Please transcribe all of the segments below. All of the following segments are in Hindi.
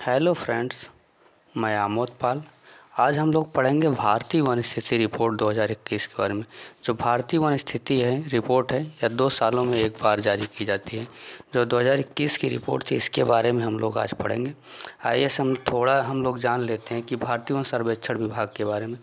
हेलो फ्रेंड्स, मैं आमोद पाल। आज हम लोग पढ़ेंगे भारतीय वन स्थिति रिपोर्ट 2021 के बारे में। जो भारतीय वन स्थिति है रिपोर्ट है यह 2 सालों में एक बार जारी की जाती है। जो 2021 की रिपोर्ट थी इसके बारे में हम लोग आज पढ़ेंगे। आइए हम लोग जान लेते हैं कि भारतीय वन सर्वेक्षण विभाग के बारे में।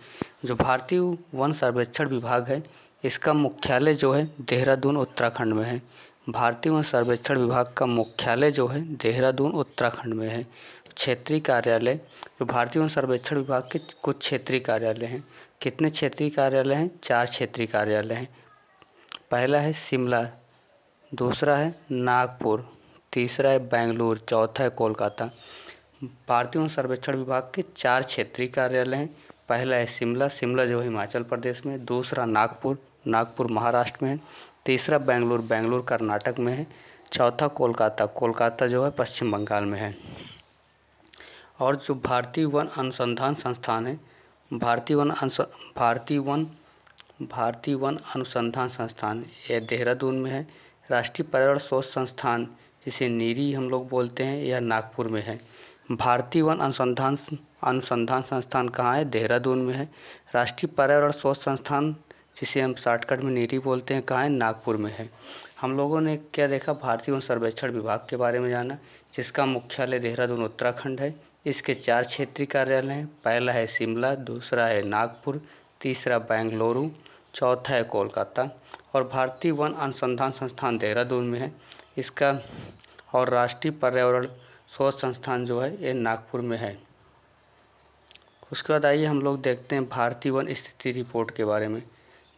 जो भारतीय वन सर्वेक्षण विभाग है इसका मुख्यालय जो है देहरादून उत्तराखंड में है। भारतीय वन सर्वेक्षण विभाग का मुख्यालय जो है देहरादून उत्तराखंड में है। क्षेत्रीय कार्यालय, जो भारतीय वन सर्वेक्षण विभाग के कुछ क्षेत्रीय कार्यालय हैं। कितने क्षेत्रीय कार्यालय हैं? 4 क्षेत्रीय कार्यालय हैं। पहला है शिमला, दूसरा है नागपुर, तीसरा है बेंगलुरु, चौथा है कोलकाता। भारतीय वन सर्वेक्षण विभाग के 4 क्षेत्रीय कार्यालय हैं। पहला है शिमला, शिमला जो हिमाचल प्रदेश में है। दूसरा नागपुर, नागपुर महाराष्ट्र में है। तीसरा बेंगलुरु, बेंगलुरु कर्नाटक में है। चौथा कोलकाता, कोलकाता जो है पश्चिम बंगाल में है। और जो भारतीय वन अनुसंधान संस्थान है, भारतीय वन अनुसंधान संस्थान यह देहरादून में है। राष्ट्रीय पर्यावरण शोध संस्थान जिसे नीरी हम लोग बोलते हैं यह नागपुर में है। भारतीय वन अनुसंधान संस्थान कहाँ है? देहरादून में है। राष्ट्रीय पर्यावरण शोध संस्थान जिसे हम शॉर्टकट में नीरी बोलते हैं कहाँ है? नागपुर में है। हम लोगों ने क्या देखा? भारतीय वन सर्वेक्षण विभाग के बारे में जाना, जिसका मुख्यालय देहरादून उत्तराखंड है। इसके 4 क्षेत्रीय कार्यालय हैं। पहला है शिमला, दूसरा है नागपुर, तीसरा बेंगलुरु, चौथा है कोलकाता। और भारतीय वन अनुसंधान संस्थान देहरादून में है इसका। और राष्ट्रीय पर्यावरण शोध संस्थान जो है ये नागपुर में है। उसके बाद आइए हम लोग देखते हैं भारतीय वन स्थिति रिपोर्ट के बारे में।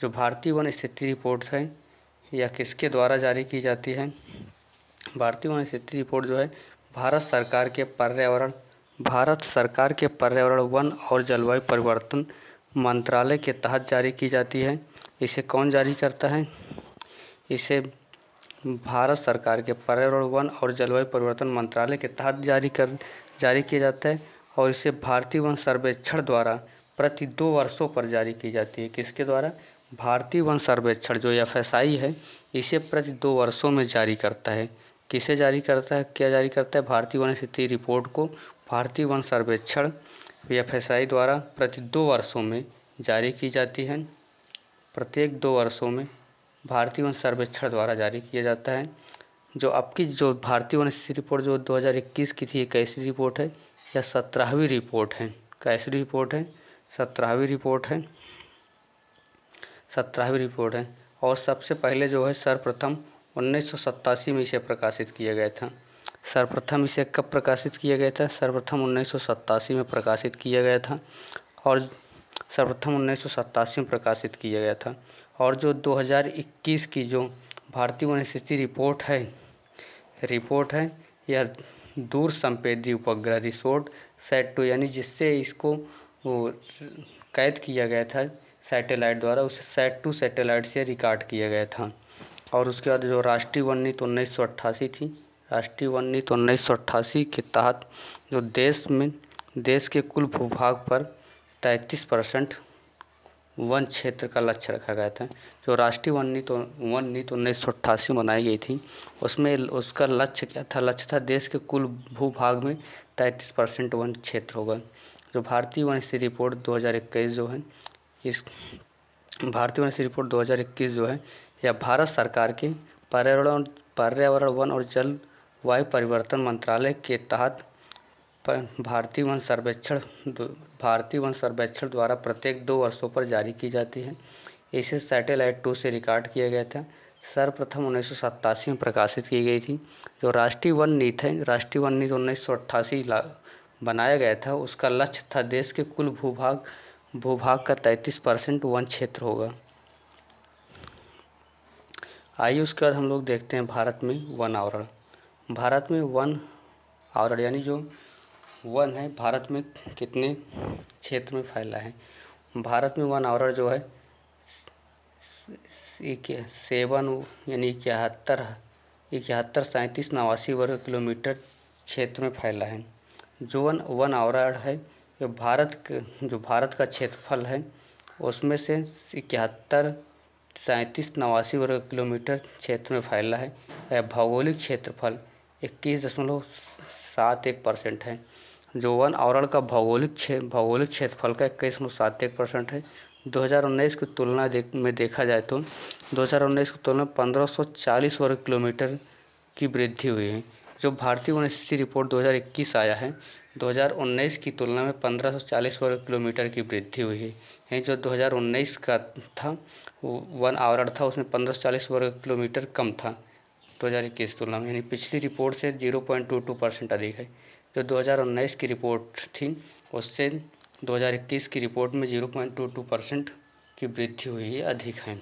जो भारतीय वन स्थिति रिपोर्ट है यह किसके द्वारा जारी की जाती है? भारतीय वन स्थिति रिपोर्ट जो है भारत सरकार के पर्यावरण, वन और जलवायु परिवर्तन मंत्रालय के तहत जारी की जाती है। इसे कौन जारी करता है? इसे भारत सरकार के पर्यावरण, वन और जलवायु परिवर्तन मंत्रालय के तहत जारी किया जाता है। और इसे भारतीय वन सर्वेक्षण द्वारा प्रति 2 वर्षों पर जारी की जाती है। किसके द्वारा? भारतीय वन सर्वेक्षण जो FSI है इसे प्रति 2 वर्षों में जारी करता है। किसे जारी करता है? क्या जारी करता है? भारतीय वन स्थिति रिपोर्ट को भारतीय वन सर्वेक्षण FSI द्वारा प्रति 2 वर्षों में जारी की जाती है। प्रत्येक 2 वर्षों में भारतीय वन सर्वेक्षण द्वारा जारी किया जाता है। जो भारतीय वन स्थिति रिपोर्ट जो 2021 की थी, कैसी रिपोर्ट है? यह 17वीं रिपोर्ट है। कैसी रिपोर्ट है? 17वीं रिपोर्ट है। 17वीं रिपोर्ट है। और सबसे पहले जो है सर्वप्रथम 1987 में इसे प्रकाशित किया गया था। सर्वप्रथम इसे कब प्रकाशित किया गया था? सर्वप्रथम 1987 में प्रकाशित किया गया था। और सर्वप्रथम 1987 में प्रकाशित किया गया था। और जो 2021 की जो भारतीय वन स्थिति रिपोर्ट है यह दूर संवेदी उपग्रह रिसोर्ट सेट 2 यानी जिससे इसको कैद किया गया था सैटेलाइट द्वारा, उसे सेट 2 सैटेलाइट से रिकॉर्ड किया गया था। और उसके बाद जो राष्ट्रीय वन नीति 1988 थी, राष्ट्रीय वन नीति 1988 के तहत जो देश के कुल भूभाग पर 33% वन क्षेत्र का लक्ष्य रखा गया था। जो राष्ट्रीय वन नीति 1988 बनाई गई थी उसमें उसका लक्ष्य क्या था? लक्ष्य था देश के कुल भूभाग में 33% वन क्षेत्र होगा। जो भारतीय वन स्थिति रिपोर्ट 2021 जो है इस भारतीय वन स्थिति रिपोर्ट 2021 जो है यह भारत सरकार के पर्यावरण, वन और जलवायु परिवर्तन मंत्रालय के तहत भारतीय वन सर्वेक्षण द्वारा प्रत्येक 2 वर्षों पर जारी की जाती है। इसे सैटेलाइट 2 से रिकॉर्ड किया गया था। सर्वप्रथम 1987 में प्रकाशित की गई थी। जो राष्ट्रीय वन नीति 1988 बनाया गया था, उसका लक्ष्य था देश के कुल भूभाग का 33% वन क्षेत्र होगा। आइए उसके बाद हम लोग देखते हैं भारत में वन आवरण। भारत में वन आवरण यानी जो वन है भारत में कितने क्षेत्र में फैला है? भारत में वन आवरण जो है 37 वर्ग किलोमीटर क्षेत्र में फैला है। जो वन आवरण है ये भारत का क्षेत्रफल है उसमें से 37 वर्ग किलोमीटर क्षेत्र में फैला है। यह भौगोलिक क्षेत्रफल 21.71% है। जो वन आवरण का भौगोलिक क्षेत्रफल का 21.71% है। 2019 की तुलना में देखा जाए तो 2019 की तुलना में 1540 वर्ग किलोमीटर की वृद्धि हुई है। जो भारतीय वन स्थिति रिपोर्ट 2021 आया है, 2019 की तुलना में 1540 वर्ग किलोमीटर की वृद्धि हुई है। जो 2019 का था वन आवरण था, उसमें 1540 वर्ग किलोमीटर कम था 2021 की तुलना में, यानी पिछली रिपोर्ट से 0.22% अधिक है। जो 2019 की रिपोर्ट थी उससे 2021 की रिपोर्ट में 0.22% की वृद्धि हुई है, अधिक है।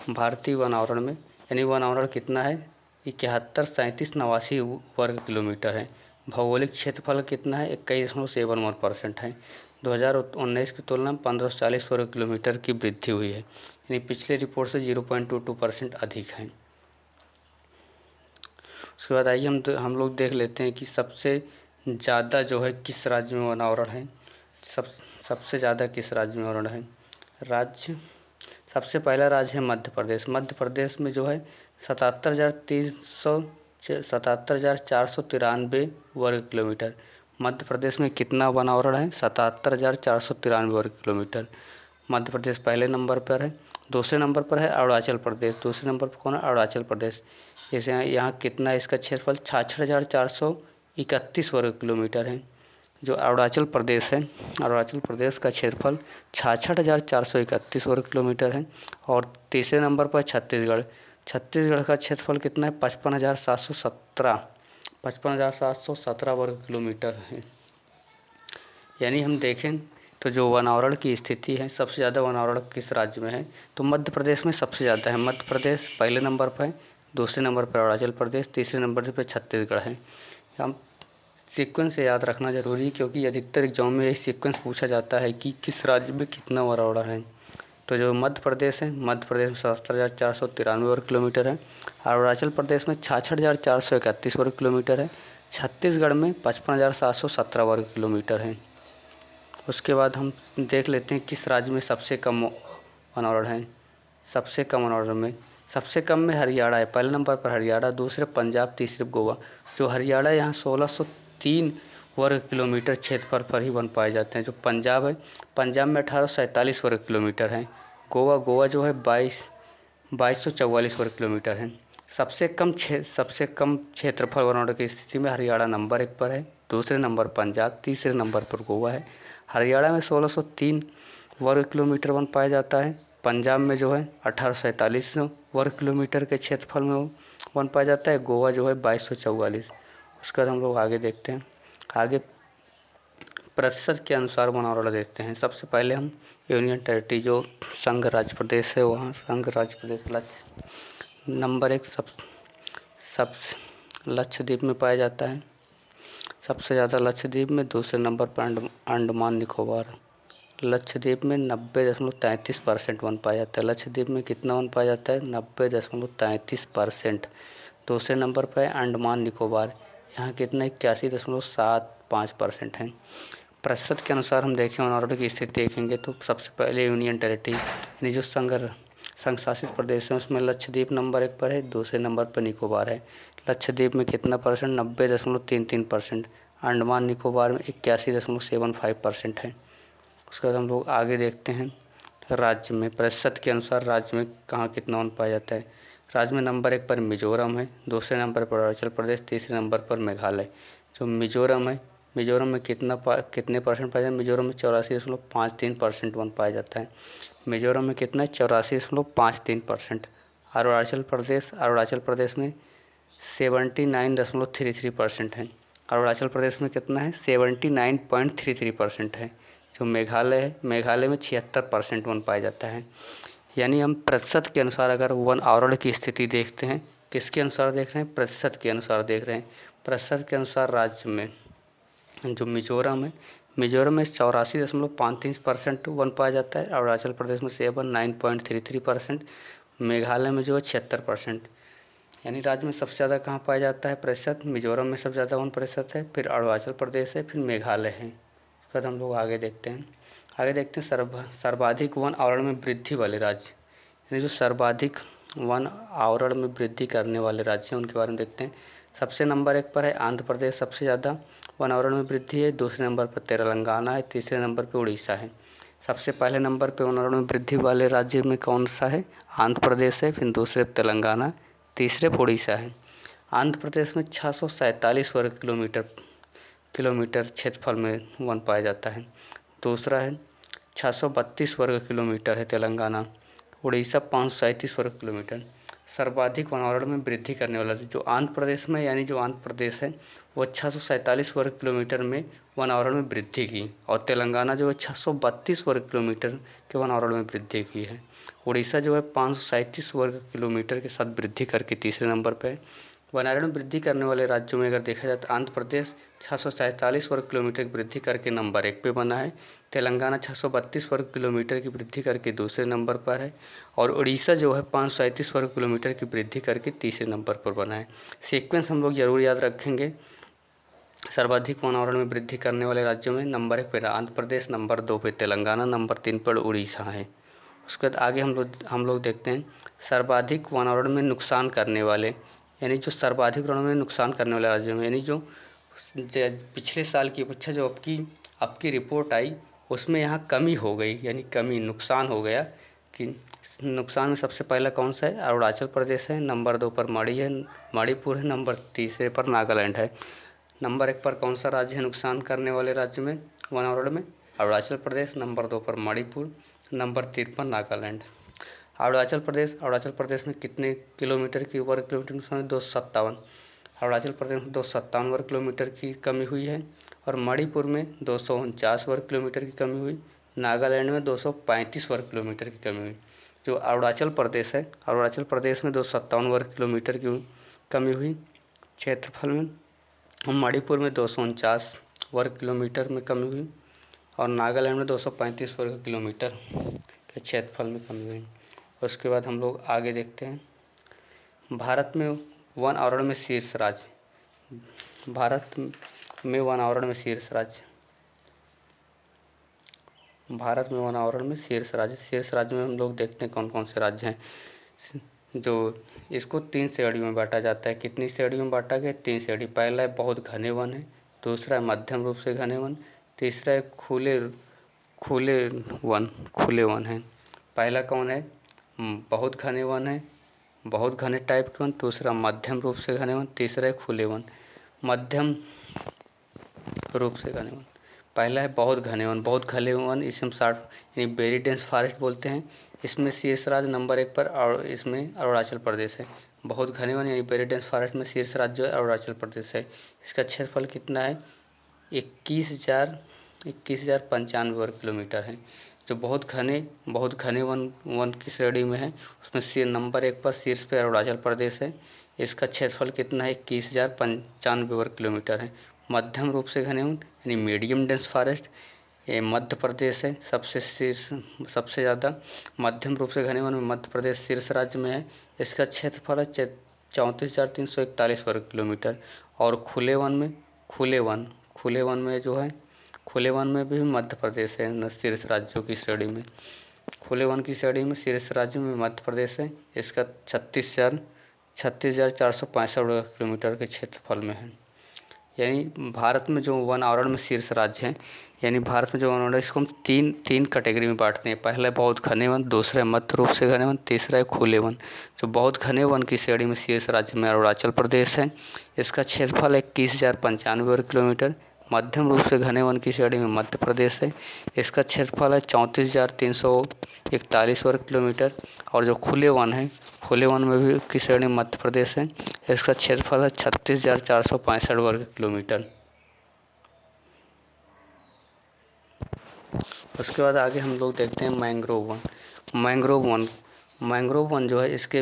भारतीय वन आवरण में यानी वन आवरण कितना है, 71,37,89 वर्ग किलोमीटर है। भौगोलिक क्षेत्रफल कितना है, 21.71% है। 2019 की तुलना में 1540 वर्ग किलोमीटर की वृद्धि हुई है, यानी पिछले रिपोर्ट से 0.22% अधिक है। उसके बाद आइए हम लोग देख लेते हैं कि सबसे ज़्यादा जो है किस राज्य में वन आवरण है। सबसे ज़्यादा किस राज्य में वन है। राज्य सबसे पहला राज्य है मध्य प्रदेश। मध्य प्रदेश में जो है 77,493 वर्ग किलोमीटर। मध्य प्रदेश में कितना वन आवरण है, 77,493 वर्ग किलोमीटर। मध्य प्रदेश पहले नंबर पर है। दूसरे नंबर पर है अरुणाचल प्रदेश। दूसरे नंबर पर कौन है, अरुणाचल प्रदेश। जैसे यहाँ कितना इसका क्षेत्रफल 66,431 वर्ग किलोमीटर है। जो अरुणाचल प्रदेश है, अरुणाचल प्रदेश का क्षेत्रफल 66,431 वर्ग किलोमीटर है। और तीसरे नंबर पर छत्तीसगढ़। छत्तीसगढ़ का क्षेत्रफल कितना है, 55,717 वर्ग किलोमीटर है। यानी हम देखें तो जो वन आवरण की स्थिति है, सबसे ज़्यादा वन आवरण किस राज्य में है, तो मध्य प्रदेश में सबसे ज़्यादा है। मध्य प्रदेश पहले नंबर पर है, दूसरे नंबर पर अरुणाचल प्रदेश, तीसरे नंबर पर छत्तीसगढ़ है। हम सीक्वेंस से याद रखना जरूरी है, क्योंकि अधिकतर एग्जाम में यही सीक्वेंस पूछा जाता है कि किस राज्य में कितना वन आवरण है। तो जो मध्य प्रदेश है, मध्य प्रदेश में 77,493 वर्ग किलोमीटर है। अरुणाचल प्रदेश में 66,431 वर्ग किलोमीटर है। छत्तीसगढ़ में 55,717 वर्ग किलोमीटर है। उसके बाद हम देख लेते हैं किस राज्य में सबसे कम वन आवरण है। सबसे कम वन आवरण में सबसे कम में हरियाणा है। पहले नंबर पर हरियाणा, दूसरे पंजाब, तीसरे गोवा। जो हरियाणा यहाँ 1603 वर्ग किलोमीटर क्षेत्रफल पर ही वन पाए जाते हैं। जो पंजाब है, पंजाब में 1847 वर्ग किलोमीटर है। गोवा जो है 2244 वर्ग किलोमीटर है। सबसे कम क्षेत्रफल वन आवरण की स्थिति में हरियाणा नंबर 1 पर है, दूसरे नंबर पंजाब, तीसरे नंबर पर गोवा है। हरियाणा में 1603 वर्ग किलोमीटर वन पाया जाता है। पंजाब में जो है 1847 वर्ग किलोमीटर के क्षेत्रफल में वन पाया जाता है। गोवा जो है 2244। उसके बाद हम लोग आगे देखते हैं। आगे प्रतिशत के अनुसार वन आवरण देखते हैं। सबसे पहले हम यूनियन टेरिटरी, जो संघ राज्य प्रदेश है, वहाँ संघ राज्य प्रदेश लक्ष्य नंबर 1 सब लक्षद्वीप में पाया जाता है। सबसे ज़्यादा लक्षद्वीप में। दूसरे नंबर पर अंडमान निकोबार। लक्षद्वीप में 90.33% वन पाया जाता है। लक्षद्वीप में कितना वन पाया जाता है, 90.33%। दूसरे नंबर पर है अंडमान निकोबार, यहाँ कितना 81.75% है। प्रतिशत के अनुसार हम देखें वन आवरण की स्थिति देखेंगे तो सबसे पहले यूनियन टेरिटरी यानी जो संघ शासित प्रदेश है, उसमें लक्षद्वीप नंबर 1 पर है, दूसरे नंबर पर निकोबार है। लक्षद्वीप में कितना परसेंट, 90.33%। अंडमान निकोबार में 81.75% है। उसके बाद हम लोग आगे देखते हैं राज्य में। प्रतिशत के अनुसार राज्य में कहाँ कितना वन पाया जाता है। राज्य में नंबर 1 पर मिजोरम है, दूसरे नंबर पर अरुणाचल प्रदेश, तीसरे नंबर पर मेघालय। जो मिजोरम है, मिजोरम में कितने परसेंट पाया जाता है, मिजोरम में 84.53% वन पाया जाता है। मिजोरम में कितना है, 84.53%। अरुणाचल प्रदेश में 79.33% है। अरुणाचल प्रदेश में कितना है, 79.33% है। जो मेघालय है, मेघालय में 76% वन पाया जाता है। यानी हम प्रतिशत के अनुसार अगर वन आवरण की स्थिति देखते हैं, किसके अनुसार देख रहे हैं, प्रतिशत के अनुसार देख रहे हैं। प्रतिशत के अनुसार राज्य में जो मिजोरम है, मिजोरम में 84.53% वन पाया जाता है। अरुणाचल प्रदेश में 79.33%। मेघालय में जो है 76%। यानी राज्य में सबसे ज़्यादा कहाँ पाया जाता है प्रतिशत, मिजोरम में सबसे ज़्यादा 1% है, फिर अरुणाचल प्रदेश है, फिर मेघालय है। उसके बाद हम लोग आगे देखते हैं सर्वाधिक वन आवरण में वृद्धि वाले राज्य, यानी जो सर्वाधिक वन आवरण में वृद्धि करने वाले राज्य हैं उनके बारे में देखते हैं। सबसे नंबर 1 पर है आंध्र प्रदेश, सबसे ज़्यादा वन आवरण में वृद्धि है। दूसरे नंबर पर तेलंगाना है। तीसरे नंबर पर उड़ीसा है। सबसे पहले नंबर पर वन आवरण में वृद्धि वाले राज्य में कौन सा है? आंध्र प्रदेश है, फिर दूसरे तेलंगाना, तीसरे पर उड़ीसा है। आंध्र प्रदेश में 647 वर्ग किलोमीटर क्षेत्रफल में वन पाया जाता है। दूसरा है 632 वर्ग किलोमीटर है तेलंगाना। उड़ीसा 537 वर्ग किलोमीटर। सर्वाधिक वनावरण में वृद्धि करने वाला जो आंध्र प्रदेश में, यानी जो आंध्र प्रदेश है वो 647 वर्ग किलोमीटर में वनावरण में वृद्धि की, और तेलंगाना जो है 632 वर्ग किलोमीटर के वनावरण में वृद्धि की है। उड़ीसा जो है 537 वर्ग किलोमीटर के साथ वृद्धि करके तीसरे नंबर पर है। वनावरण में वृद्धि करने वाले राज्यों में अगर देखा जाए तो आंध्र प्रदेश 647 वर्ग किलोमीटर की वृद्धि करके नंबर 1 पे बना है। तेलंगाना 632 वर्ग किलोमीटर की वृद्धि करके दूसरे नंबर पर है, और उड़ीसा जो है 537 वर्ग किलोमीटर की वृद्धि करके तीसरे नंबर पर बना है। सीक्वेंस हम लोग जरूर याद रखेंगे। सर्वाधिक वनावरण में वृद्धि करने वाले राज्यों में नंबर 1 पर आंध्र प्रदेश, नंबर 2 पे तेलंगाना, नंबर 3 पर उड़ीसा है। उसके बाद आगे हम लोग देखते हैं सर्वाधिक वनावरण में नुकसान करने वाले, यानी जो सर्वाधिक वनावरण में नुकसान करने वाले राज्यों में, यानी जो पिछले साल की अपेक्षा जो आपकी रिपोर्ट आई उसमें यहाँ कमी हो गई, यानी नुकसान हो गया। कि नुकसान में सबसे पहला कौन सा है? अरुणाचल प्रदेश है। नंबर 2 पर मणिपुर है। नंबर तीसरे पर नागालैंड है। नंबर 1 पर कौन सा राज्य है नुकसान करने वाले राज्य में वनावरण में? अरुणाचल प्रदेश। नंबर 2 पर मणिपुर, नंबर 3 पर नागालैंड। अरुणाचल प्रदेश में कितने किलोमीटर की वर्ग किलोमीटर नुकसान है? 257। अरुणाचल प्रदेश में 257 वर्ग किलोमीटर की कमी हुई है, और मणिपुर में 249 वर्ग किलोमीटर की कमी हुई। नागालैंड में 235 वर्ग किलोमीटर की कमी हुई। जो अरुणाचल प्रदेश है, अरुणाचल प्रदेश में 257 वर्ग किलोमीटर की कमी हुई क्षेत्रफल में, और मणिपुर में 249 वर्ग किलोमीटर में कमी हुई, और नागालैंड में 235 वर्ग किलोमीटर के क्षेत्रफल में कमी हुई। उसके बाद हम लोग आगे देखते हैं भारत में वन आवरण में शीर्ष राज्य। भारत में वन आवरण में शीर्ष राज्य। भारत में वन आवरण में शीर्ष राज्य में हम लोग देखते हैं कौन कौन से राज्य हैं। जो इसको 3 श्रेणियों में बांटा जाता है। कितनी श्रेणियों में बांटा गया? 3 श्रेणी। पहला है बहुत घने वन है, दूसरा है मध्यम रूप से घने वन, तीसरा है खुले वन है। पहला कौन है? बहुत घने वन है, बहुत घने टाइप के वन। दूसरा मध्यम रूप से घने वन, तीसरा है खुले वन। मध्यम रूप से घने वन, पहला है बहुत घने वन इसे हम यानी वेरी डेंस फॉरेस्ट बोलते हैं। इसमें शीर्ष राज्य नंबर 1 पर, और इसमें अरुणाचल प्रदेश है। बहुत घने वन यानी वेरी डेंस फॉरेस्ट में शीर्ष राज्य जो है अरुणाचल प्रदेश है। इसका क्षेत्रफल कितना है? 21,095 वर्ग किलोमीटर है। जो बहुत घने वन की श्रेणी में है उसमें नंबर 1 पर शीर्ष पे अरुणाचल प्रदेश है। इसका क्षेत्रफल कितना है? 21,095 वर्ग किलोमीटर है। मध्यम रूप से घने वन यानी मीडियम डेंस फॉरेस्ट, ये मध्य प्रदेश है। सबसे ज़्यादा मध्यम रूप से घने वन में मध्य प्रदेश शीर्ष राज्य में है। इसका क्षेत्रफल है 34,341 वर्ग किलोमीटर। और खुले वन में भी मध्य प्रदेश है शीर्ष राज्यों की श्रेणी में। खुले वन की श्रेणी में शीर्ष राज्य में मध्य प्रदेश है। इसका 36,465 वर्ग किलोमीटर के क्षेत्रफल में है। यानी भारत में जो वन आवरण में शीर्ष राज्य हैं, यानी भारत में जो वन आवरण है इसको हम तीन कैटेगरी में बांटते हैं। पहला है बहुत घने वन, दूसरा है मध्य रूप से घने वन, तीसरा है खुले वन। जो बहुत घने वन की श्रेणी में शीर्ष राज्य में अरुणाचल प्रदेश है। इसका क्षेत्रफल है 21,095 वर्ग किलोमीटर। मध्यम रूप से घने वन की श्रेणी में मध्य प्रदेश है। इसका क्षेत्रफल है 34,341 वर्ग किलोमीटर। और जो खुले वन में भी की श्रेणी मध्य प्रदेश है। इसका क्षेत्रफल है 36,465 वर्ग किलोमीटर। उसके बाद आगे हम लोग देखते हैं मैंग्रोव वन जो है इसका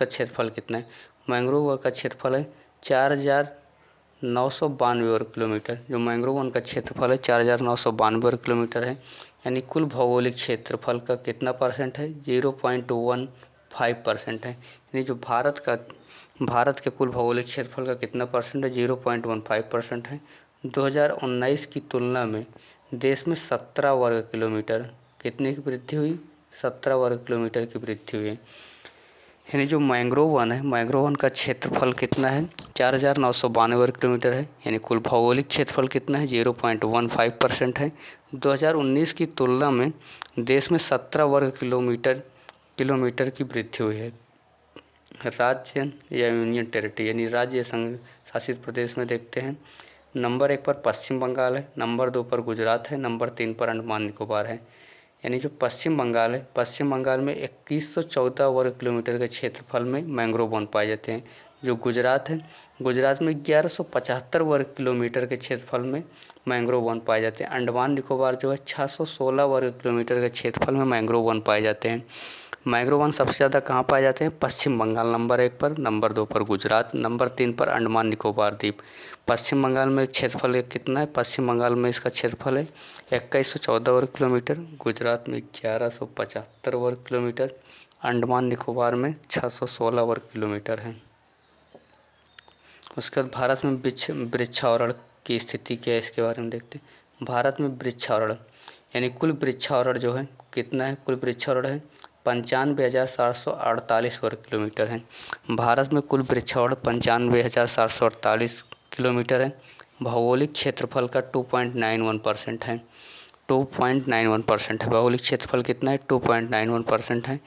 क्षेत्रफल कितना है? मैंग्रोव वन का क्षेत्रफल है 4,992 वर्ग किलोमीटर। जो मैंग्रोव वन का क्षेत्रफल है 4,992 वर्ग किलोमीटर है। यानी कुल भौगोलिक क्षेत्रफल का कितना परसेंट है? 0.15% है। यानी जो भारत के कुल भौगोलिक क्षेत्रफल का कितना परसेंट है? 0.15% है। 2019 की तुलना में देश में 17 वर्ग किलोमीटर कितने की वृद्धि हुई? 17 वर्ग किलोमीटर की वृद्धि हुई। यानी जो मैंग्रोव वन है, मैंग्रोव वन का क्षेत्रफल कितना है? 4,992 वर्ग किलोमीटर है। यानी कुल भौगोलिक क्षेत्रफल कितना है? 0.15% है। 2019 की तुलना में देश में 17 वर्ग किलोमीटर की वृद्धि हुई है। राज्य या यूनियन टेरिटरी यानी राज्य या संघ शासित प्रदेश में देखते हैं, नंबर 1 पर पश्चिम बंगाल है, नंबर 2 पर गुजरात है, नंबर 3 पर अंडमान निकोबार है। यानी जो पश्चिम बंगाल है, पश्चिम बंगाल में 2114 वर्ग किलोमीटर के क्षेत्रफल में मैंग्रोव वन पाए जाते हैं। जो गुजरात है, गुजरात में 1175 वर्ग किलोमीटर के क्षेत्रफल में मैंग्रोव वन पाए जाते हैं। अंडमान निकोबार जो है 616 वर्ग किलोमीटर के क्षेत्रफल में मैंग्रोव वन पाए जाते हैं। मैंग्रोव वन सबसे ज़्यादा कहाँ पाए जाते हैं? पश्चिम बंगाल नंबर 1 पर, नंबर 2 पर गुजरात, नंबर 3 पर अंडमान निकोबार द्वीप। पश्चिम बंगाल में क्षेत्रफल कितना है? पश्चिम बंगाल में इसका क्षेत्रफल है 2114 वर्ग किलोमीटर, गुजरात में 1175 वर्ग किलोमीटर, अंडमान निकोबार में 616 वर्ग किलोमीटर है। उसके बाद भारत में वृक्षावरण की स्थिति क्या है, इसके बारे में देखते हैं। भारत में वृक्षावरण यानी कुल वृक्षावरण जो है कितना है? कुल वृक्षावरण है 95,748 वर्ग किलोमीटर है। भारत में कुल वृक्षावरण 95,748 किलोमीटर है। भौगोलिक क्षेत्रफल का 2.91% है। 2.91% है। भौगोलिक क्षेत्रफल कितना है? 2.91% है।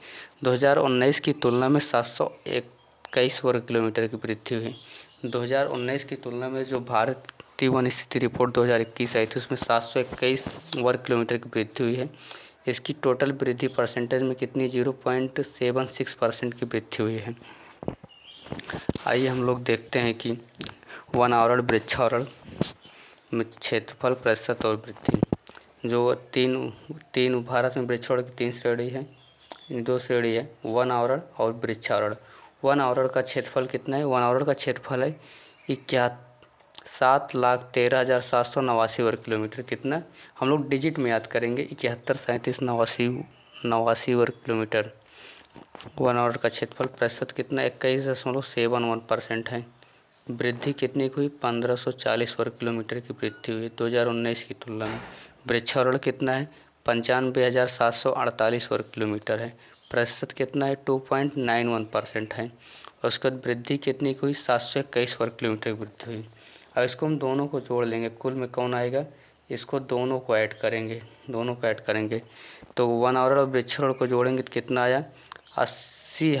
2019 की तुलना में 721 वर्ग किलोमीटर की वृद्धि हुई। 2019 की तुलना में जो भारतीय वन स्थिति रिपोर्ट 2021 आई थी उसमें 721 वर्ग किलोमीटर की वृद्धि हुई है। इसकी टोटल वृद्धि परसेंटेज में कितनी? 0.76% की वृद्धि हुई है। आइए हम लोग देखते हैं कि वन आवरण वृक्षावरण में क्षेत्रफल, प्रतिशत और वृद्धि। जो तीन भारत में वृक्षावरण की 3 श्रेणी है, 2 श्रेणी है, वन आवरण और वृक्षावरण। वन आवरण का क्षेत्रफल कितना है? वन आवरण का क्षेत्रफल है 7,13,789 वर्ग किलोमीटर। कितना? हम लोग डिजिट में याद करेंगे, 71, 37, 89 वर्ग किलोमीटर वन आवरण का क्षेत्रफल। प्रतिशत कितना? 21.71% है। वृद्धि कितनी हुई? 1540 वर्ग किलोमीटर की वृद्धि हुई 2019 की तुलना में। वृक्षावरण कितना है? 95,748 वर्ग किलोमीटर है। प्रतिशत कितना है? 2.91% है। और उसके बाद वृद्धि कितनी हुई? 721 वर्ग किलोमीटर की वृद्धि हुई। अब इसको हम दोनों को जोड़ लेंगे, कुल में कौन आएगा? इसको दोनों को ऐड करेंगे तो वन आवरण और वृक्षावरण को जोड़ेंगे तो कितना आया? 80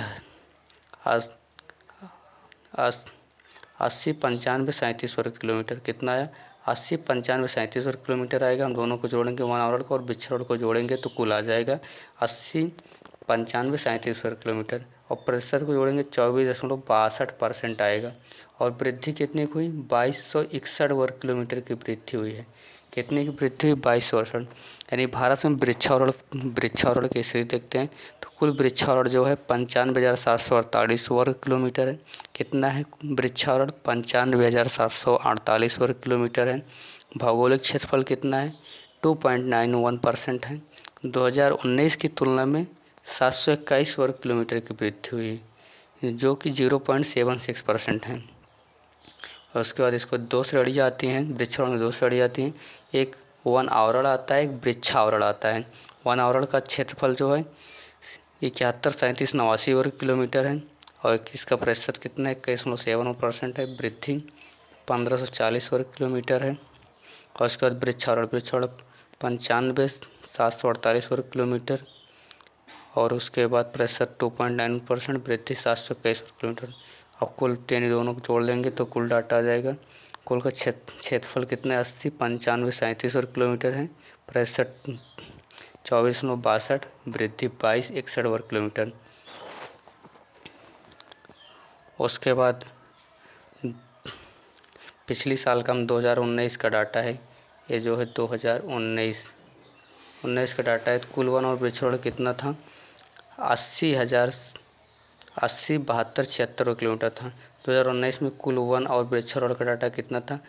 95 37 वर्ग किलोमीटर। कितना आया? 80 95 37 वर्ग किलोमीटर आएगा। हम दोनों को जोड़ेंगे, वन आवरण को और वृक्षावरण को जोड़ेंगे तो कुल आ जाएगा 80 95 37 वर्ग किलोमीटर। और प्रतिशत को जोड़ेंगे 24.62% आएगा। और वृद्धि कितनी हुई? 2261 वर्ग किलोमीटर की वृद्धि हुई है। कितने की वृद्धि हुई? 2261। यानी भारत में वृक्षावरण की स्थिति देखते हैं तो कुल वृक्षावरण जो है 95,748 वर्ग किलोमीटर है। कितना है वृक्षावरण? 95,748 वर्ग किलोमीटर है। भौगोलिक क्षेत्रफल कितना है? 2.91% है। 2019 की तुलना में 721 वर्ग किलोमीटर की वृद्धि हुई जो कि 0.76% है। और उसके बाद इसको 2 श्रेणियाँ आती हैं, वृक्षावरण में 2 श्रेणियाँ आती हैं। एक वन आवरण आता है, एक वृक्षावरण आता है। वन आवरण का क्षेत्रफल जो है 71 37 89 वर्ग किलोमीटर है। और इसका प्रतिशत कितना है? 21.7% है। वृद्धि 1540 वर्ग किलोमीटर है। और उसके बाद वृक्षावरण 95,748 वर्ग किलोमीटर। और उसके बाद प्रतिशत 2.9%, वृद्धि 721 वर्ग किलोमीटर। और कुल यानी दोनों को जोड़ लेंगे तो कुल डाटा आ जाएगा। कुल का क्षेत्रफल कितना है? 80 95 37 वर्ग किलोमीटर है। प्रतिशत 24.62, वृद्धि 2261 वर्ग किलोमीटर। उसके बाद पिछली साल का हम 2019 का डाटा है, ये जो है 2019 का डाटा है। तो कुल वन और वृक्षावरण कितना था? 72 किलोमीटर था। 2019 में कुल वन और वृक्षावरण का डाटा कितना था?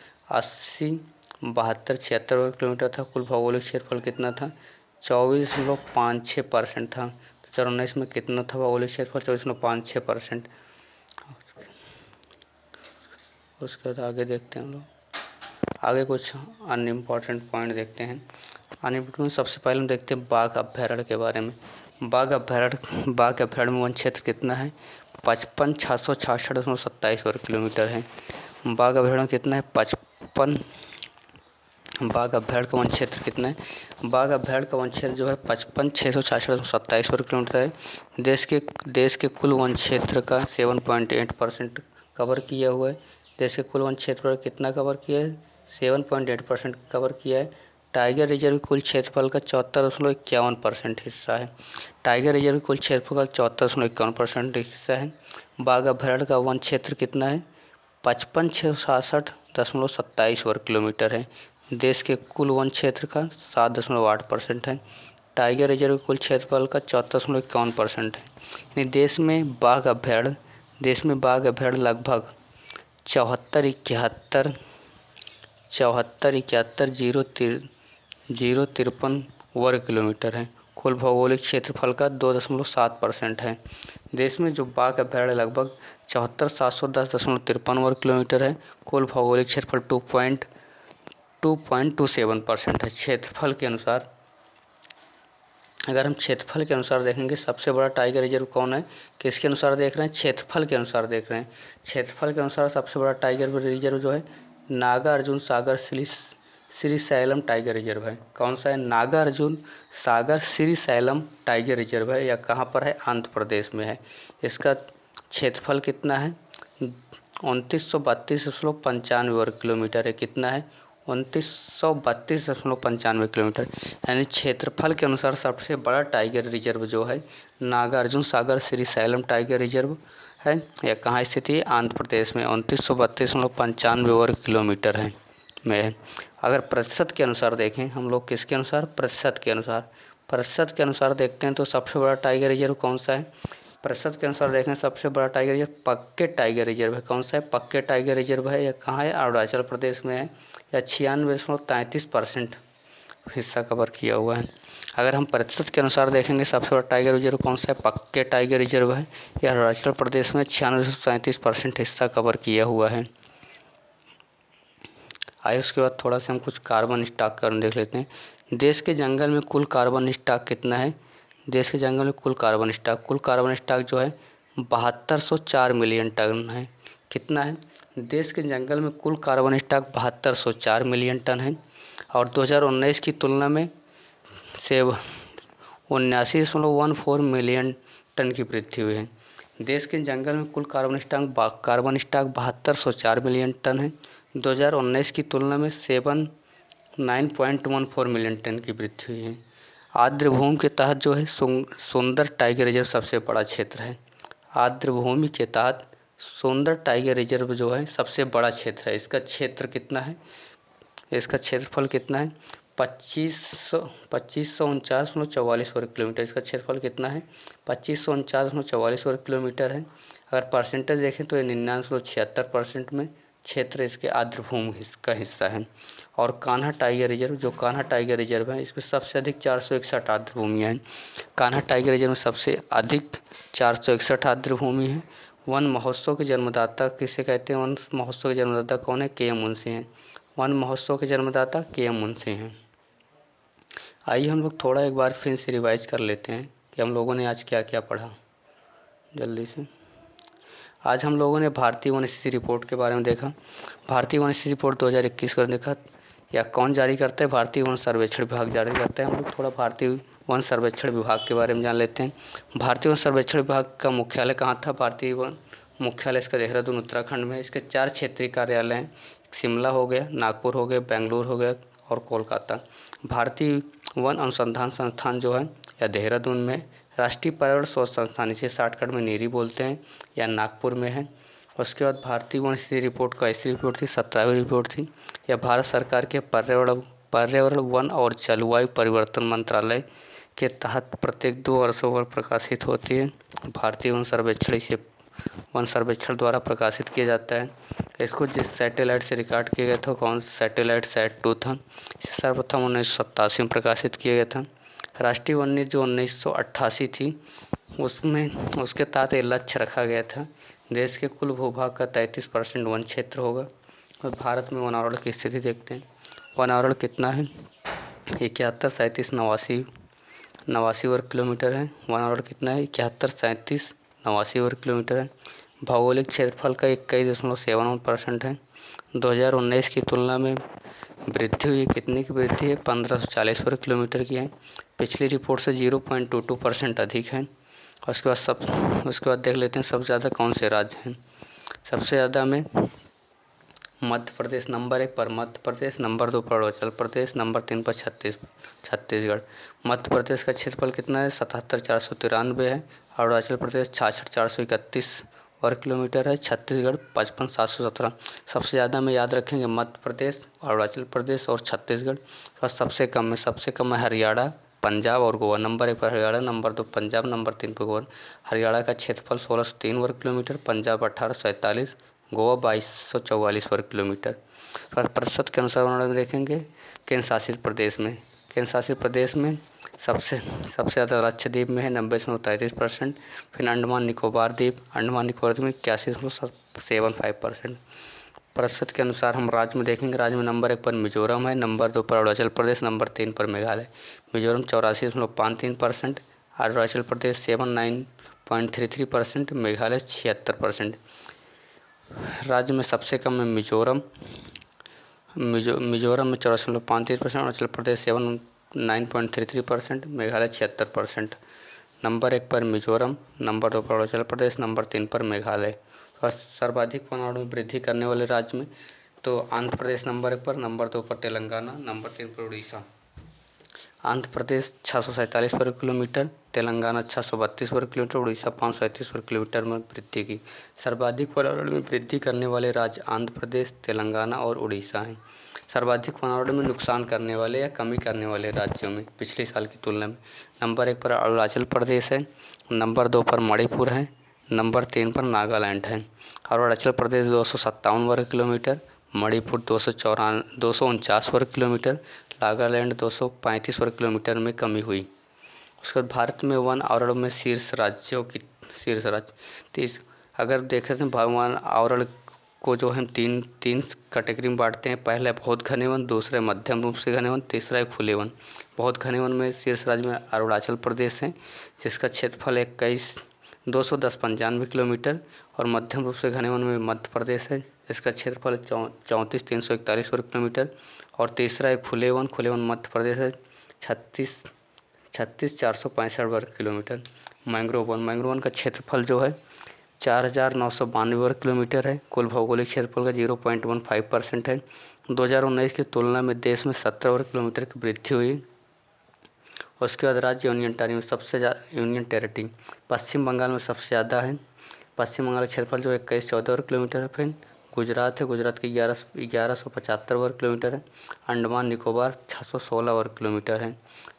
72 किलोमीटर था। कुल भौगोलिक क्षेत्रफल कितना था? 24.56% था। 2019 में कितना था भौगोलिक क्षेत्रफल? 24.56%। उसके बाद आगे देखते हैं हम लोग, आगे कुछ अन्य इम्पॉर्टेंट पॉइंट देखते हैं। अन्य सबसे पहले हम देखते हैं बाघ अभ्यारण्य के बारे में। बाघ अभ्यारण्य में वन क्षेत्र कितना है? 55,666.27 वर्ग किलोमीटर है। बाघ अभयारण्य कितना है? 55। बाघ अभयारण्य का वन क्षेत्र कितना है? बाघ अभयारण्य का वन क्षेत्र जो है 55,666.27 वर्ग किलोमीटर है। देश के कुल वन क्षेत्र का 7.8% कवर किया हुआ है। देश के कुल वन क्षेत्र पर कितना कवर किया है? 7.8% कवर किया है। टाइगर रिजर्व कुल क्षेत्रफल का 74.51% हिस्सा है। टाइगर रिजर्व कुल क्षेत्रफल का 74.51% हिस्सा है। बाघ अभयारण्य का वन क्षेत्र कितना है? 55,666.27 वर्ग किलोमीटर है। देश के कुल वन क्षेत्र का 7.8% है। टाइगर रिजर्व कुल क्षेत्रफल का 74.51% है। यानी देश में बाघ अभयारण्य लगभग 74,71,053 वर्ग किलोमीटर है। कुल भौगोलिक क्षेत्रफल का 2.7% है। देश में जो बाघ अभयारण्य लगभग 74,710.53 वर्ग किलोमीटर है। कुल भौगोलिक क्षेत्रफल 2.27% है। क्षेत्रफल के अनुसार अगर हम क्षेत्रफल के अनुसार देखेंगे सबसे बड़ा टाइगर रिजर्व कौन है? किसके अनुसार देख रहे हैं? क्षेत्रफल के अनुसार देख रहे हैं। क्षेत्रफल के अनुसार सबसे बड़ा टाइगर रिजर्व जो है नागार्जुन सागर श्रीशैलम टाइगर रिजर्व है। कौन सा है? नागार्जुन सागर श्रीशैलम टाइगर रिजर्व है। यह कहाँ पर है? आंध्र प्रदेश में है। इसका क्षेत्रफल कितना है? 2932.95 वर्ग किलोमीटर है। कितना है? 2932.95 किलोमीटर। यानी क्षेत्रफल के अनुसार सबसे बड़ा टाइगर रिजर्व जो है नागार्जुन सागर श्रीशैलम टाइगर रिजर्व है। यह कहाँ स्थित है? आंध्र प्रदेश में 2932.95 वर्ग किलोमीटर है में। अगर प्रतिशत के अनुसार देखें हम लोग, किसके अनुसार? प्रतिशत के अनुसार देखते हैं तो सबसे बड़ा टाइगर रिजर्व कौन सा है? प्रतिशत के अनुसार देखें सबसे बड़ा टाइगर रिजर्व पक्के टाइगर रिजर्व है। कौन सा है? पक्के टाइगर रिजर्व है। यह कहाँ है? अरुणाचल प्रदेश में है। यह 96.33% हिस्सा कवर किया हुआ है। अगर हम प्रतिशत के अनुसार देखेंगे सबसे बड़ा टाइगर रिजर्व कौन सा है? पक्के टाइगर रिजर्व है। यह अरुणाचल प्रदेश में 96.33% हिस्सा कवर किया हुआ है। आइए उसके बाद थोड़ा सा हम कुछ कार्बन स्टॉक का देख लेते हैं। देश के जंगल में कुल कार्बन स्टॉक कितना है? देश के जंगल में कुल कार्बन स्टॉक जो है 7204 मिलियन टन है। कितना है? देश के जंगल में कुल कार्बन स्टॉक 7204 मिलियन टन है और 2019 की तुलना में से 79.14 मिलियन टन की वृद्धि हुई है। देश के जंगल में कुल कार्बन स्टॉक 7204 मिलियन टन है। 2019 की तुलना में 79.14 मिलियन टन की वृद्धि हुई है। आर्द्र भूमि के तहत जो है सुंदर टाइगर रिजर्व सबसे बड़ा क्षेत्र है। आर्द्र भूमि के तहत सुंदर टाइगर रिजर्व जो है सबसे बड़ा क्षेत्र है। इसका क्षेत्र कितना है? इसका क्षेत्रफल कितना है? 2549.44 वर्ग किलोमीटर। इसका क्षेत्रफल कितना है? 2549.44 वर्ग किलोमीटर है। अगर परसेंटेज देखें तो ये 99.76% में क्षेत्र इसके आर्द्र भूमि का हिस्सा है। और कान्हा टाइगर रिजर्व है इसमें सबसे अधिक 461 आर्द्र भूमियाँ हैं। कान्हा टाइगर रिजर्व में सबसे अधिक 461 आर्द्र भूमि है। वन महोत्सव के जन्मदाता किसे कहते हैं? वन महोत्सव के जन्मदाता कौन है? के एम मुंशी हैं। वन महोत्सव के जन्मदाता के एम मुंशी हैं। आइए हम लोग थोड़ा एक बार फिर से रिवाइज कर लेते हैं कि हम लोगों ने आज क्या क्या पढ़ा जल्दी से। आज हम लोगों ने भारतीय वन स्थिति रिपोर्ट के बारे में देखा। भारतीय वन स्थिति रिपोर्ट 2021 का देखा। या कौन जारी करता है? भारतीय वन सर्वेक्षण विभाग जारी करता है। हम लोग थोड़ा भारतीय वन सर्वेक्षण विभाग के बारे में जान लेते हैं। भारतीय वन सर्वेक्षण विभाग का मुख्यालय कहाँ था? भारतीय वन मुख्यालय इसका देहरादून उत्तराखंड में। इसके 4 क्षेत्रीय कार्यालय हैं। शिमला हो गया, नागपुर हो गया, बेंगलुरु हो गया और कोलकाता। भारतीय वन अनुसंधान संस्थान जो है या देहरादून में। राष्ट्रीय पर्यावरण शोध संस्थान इसे शॉर्टकट में नीरी बोलते हैं या नागपुर में है। उसके बाद भारतीय वन स्थिति रिपोर्ट का ऐसी रिपोर्ट थी 17वीं रिपोर्ट थी। यह भारत सरकार के पर्यावरण वन और जलवायु परिवर्तन मंत्रालय के तहत प्रत्येक 2 वर्षों पर प्रकाशित होती है। भारतीय वन सर्वेक्षण द्वारा प्रकाशित किया जाता है। इसको जिस सैटेलाइट से रिकॉर्ड किया गया था कौन सैटेलाइट सैट 2 था। इसे सर्वप्रथम 1987 में प्रकाशित किया गया था। राष्ट्रीय वन नीति जो 1988 थी उसमें उसके तहत एक लक्ष्य रखा गया था। देश के कुल भूभाग का 33% वन क्षेत्र होगा। और भारत में वनावरण की स्थिति देखते हैं। वनावरण कितना है? 71, 37, 89 वर्ग किलोमीटर है। वनावरण कितना है? 71, 37, 89 वर्ग किलोमीटर है। भौगोलिक क्षेत्रफल का 21.71% है। 2019 की तुलना में वृद्धि हुई, कितनी की वृद्धि है? 1540 वर्ग किलोमीटर की है। पिछली रिपोर्ट से 0.22% अधिक है। उसके बाद देख लेते हैं सबसे ज़्यादा कौन से राज्य हैं। सबसे ज़्यादा में मध्य प्रदेश नंबर 1 पर, मध्य प्रदेश नंबर 2 पर अरुणाचल प्रदेश, नंबर 3 पर छत्तीसगढ़। मध्य प्रदेश का क्षेत्रफल कितना है? 77,493 है। अरुणाचल प्रदेश 66,431 वर्ग किलोमीटर है। छत्तीसगढ़ 55,717। सबसे ज़्यादा में याद रखेंगे मध्य प्रदेश, अरुणाचल प्रदेश और छत्तीसगढ़। और सबसे कम है हरियाणा, पंजाब और गोवा। नंबर 1 पर हरियाणा, नंबर 2 पंजाब, नंबर 3 पर गोवा। हरियाणा का क्षेत्रफल 1603 वर्ग किलोमीटर, पंजाब 1847, गोवा 2244 वर्ग किलोमीटर। प्रतिशत के अनुसार वर्णन देखेंगे केंद्र शासित प्रदेश में सबसे ज़्यादा लक्षद्वीप में है 90.33%। फिर अंडमान निकोबार द्वीप में 81.75%। प्रतिशत के अनुसार हम राज्य में देखेंगे, राज्य में नंबर 1 पर मिजोरम है, नंबर 2 पर अरुणाचल प्रदेश, नंबर 3 पर मेघालय। मिजोरम 84.53%, अरुणाचल प्रदेश 79.33%, मेघालय 76%। राज्य में सबसे कम है मिजोरम में 84.53%, अरुणाचल प्रदेश 79.33%, मेघालय 76%। नंबर 1 पर मिजोरम, नंबर 2 पर अरुणाचल प्रदेश, नंबर 3 पर मेघालय। और सर्वाधिक वनावरण में वृद्धि करने वाले राज्य में तो आंध्र प्रदेश नंबर 1 पर, नंबर 2 पर तेलंगाना, नंबर 3 पर उड़ीसा। आंध्र प्रदेश 647 वर्ग किलोमीटर, तेलंगाना 632 वर्ग किलोमीटर, उड़ीसा 537 वर्ग किलोमीटर में वृद्धि की। सर्वाधिक वनावरण में वृद्धि करने वाले राज्य आंध्र प्रदेश, तेलंगाना और उड़ीसा हैं। सर्वाधिक वनावरण में नुकसान करने वाले या कमी करने वाले राज्यों में पिछले साल की तुलना में नंबर 1 पर अरुणाचल प्रदेश है, नंबर 2 पर मणिपुर है, नंबर 3 पर नागालैंड है। अरुणाचल प्रदेश 257 वर्ग किलोमीटर, मणिपुर 249 वर्ग किलोमीटर, नागालैंड 235 वर्ग किलोमीटर में कमी हुई। उसके बाद भारत में वन आवरण में शीर्ष राज्य अगर देखें तो वन आवरण को जो हम तीन कैटेगरी में बांटते हैं। पहला बहुत घने वन, दूसरा मध्यम रूप से घने वन, तीसरा है खुले वन। बहुत घने वन में शीर्ष राज्य में अरुणाचल प्रदेश है, जिसका क्षेत्रफल 210.95 किलोमीटर। और मध्यम रूप से घने वन में मध्य प्रदेश है, इसका क्षेत्रफल 34,341 वर्ग किलोमीटर। और तीसरा है खुले वन मध्य प्रदेश है, 36,465 वर्ग किलोमीटर। मैंग्रोव वन का क्षेत्रफल जो है 4,992 वर्ग किलोमीटर है। कुल भौगोलिक क्षेत्रफल का 0.15% है। 2019 की तुलना में देश में 17 वर्ग किलोमीटर की वृद्धि हुई। उसके बाद राज्य यूनियन टेरिटरी पश्चिम बंगाल में सबसे ज़्यादा है। पश्चिम बंगाल का क्षेत्रफल जो 2114 वर्ग किलोमीटर है। फिर गुजरात की 1175 वर्ग किलोमीटर है। अंडमान निकोबार 616 वर्ग किलोमीटर है।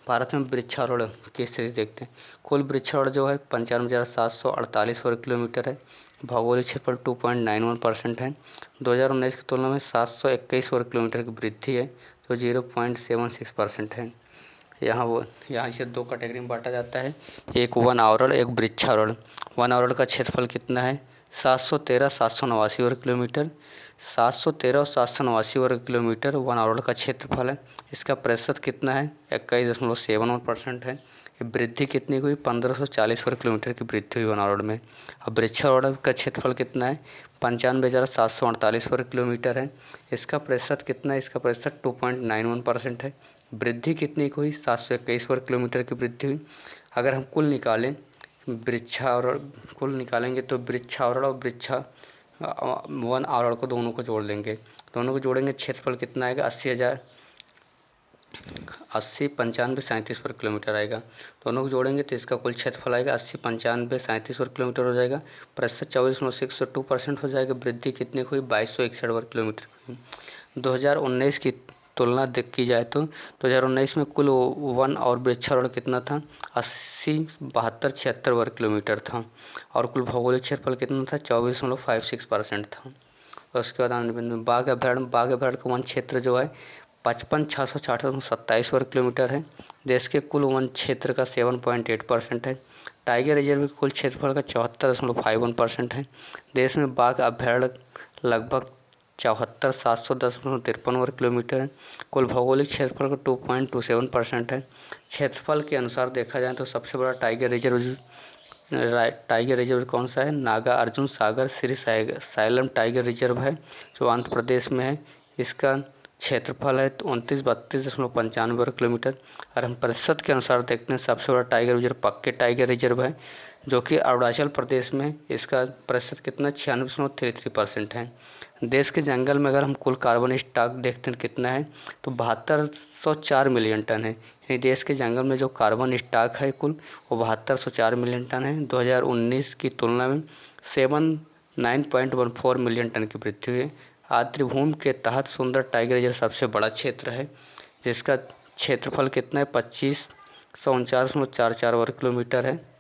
भारत में वृक्षारोपण की स्थिति देखते हैं। कुल वृक्षारोपण जो है 95,748 वर्ग किलोमीटर है। भौगोलिक क्षेत्रफल 2.91% है। 2019 की तुलना में 721 वर्ग किलोमीटर की वृद्धि है, जो 0.76% है। यहाँ इसे दो कैटेगरी में बांटा जाता है, एक वन आवरण, एक वृक्षारोपण। वन आवरण का क्षेत्रफल कितना है? 789 वर्ग किलोमीटर। 713 और 789 वर्ग किलोमीटर वन आवरण का क्षेत्रफल है। इसका प्रतिशत कितना है? 21.71% है। वृद्धि कितनी हुई? 1540 वर्ग किलोमीटर की वृद्धि हुई वन आवरण में। अब वृक्षारोपण का क्षेत्रफल कितना है? 95,748 वर्ग किलोमीटर है। इसका प्रतिशत कितना है? इसका प्रतिशत 2.91% है। वृद्धि कितनी हुई? 721 वर्ग किलोमीटर की वृद्धि हुई। अगर हम कुल निकालेंगे तो वृक्षारोपण और वन आवरण को दोनों को जोड़ लेंगे। दोनों को जोड़ेंगे, क्षेत्रफल कितना आएगा? 80 95 37 वर्ग किलोमीटर आएगा। दोनों को जोड़ेंगे तो इसका कुल क्षेत्रफल आएगा 80 95 37 वर्ग किलोमीटर हो जाएगा। प्रतिशत 24.62% हो जाएगा। वृद्धि कितनी हुई? 2261 वर्ग किलोमीटर। 2019 की तुलना की जाए तो 2019 में कुल वन और वृक्षारोपण कितना था? 80 72 76 वर्ग किलोमीटर था। और कुल भौगोलिक क्षेत्रफल कितना था? 24.56% था। उसके बाद बाघ अभयारण्य का वन क्षेत्र जो है 55,667 वर्ग किलोमीटर है। देश के कुल वन क्षेत्र का 7.8% है। टाइगर रिजर्व के कुल क्षेत्रफल का 74.51% है। देश में बाघ अभयारण्य लगभग 74,710.53 वर्ग किलोमीटर है। कुल भौगोलिक क्षेत्रफल का 2.27% है। क्षेत्रफल के अनुसार देखा जाए तो सबसे बड़ा टाइगर रिजर्व टाइगर रिजर्व कौन सा है? नागा अर्जुन सागर श्री साइलम टाइगर रिजर्व है, जो आंध्र प्रदेश में है। इसका क्षेत्रफल है 29-32.95 वर्ग किलोमीटर। और हम प्रतिशत के अनुसार देखते हैं, सबसे बड़ा टाइगर रिजर्व पक्के टाइगर रिजर्व है, जो कि अरुणाचल प्रदेश में। इसका प्रतिशत कितना? 96.33% है। देश के जंगल में अगर हम कुल कार्बन स्टॉक देखते हैं कितना है, तो 7204 मिलियन टन है। यानी देश के जंगल में जो कार्बन स्टॉक है कुल, वो 7204 मिलियन टन है। 2019 की तुलना में 79.14 मिलियन टन की वृद्धि हुई है। आर्द्रभूमि के तहत सुंदर टाइगर रिजर्व सबसे बड़ा क्षेत्र है, जिसका क्षेत्रफल कितना है? 2549.44 वर्ग किलोमीटर है।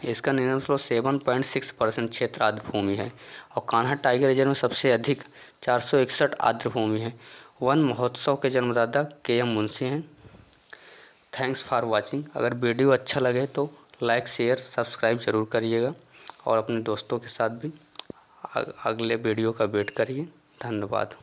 इसका 99.6% क्षेत्र आर्द्रभूमि है। और कान्हा टाइगर रिजर्व में सबसे अधिक 461 आर्द्रभूमि है। वन महोत्सव के जन्मदाता KM मुंशी हैं। Thanks for watching. अगर वीडियो अच्छा लगे तो लाइक शेयर सब्सक्राइब ज़रूर करिएगा, और अपने दोस्तों के साथ भी अगले वीडियो का वेट करिए। धन्यवाद।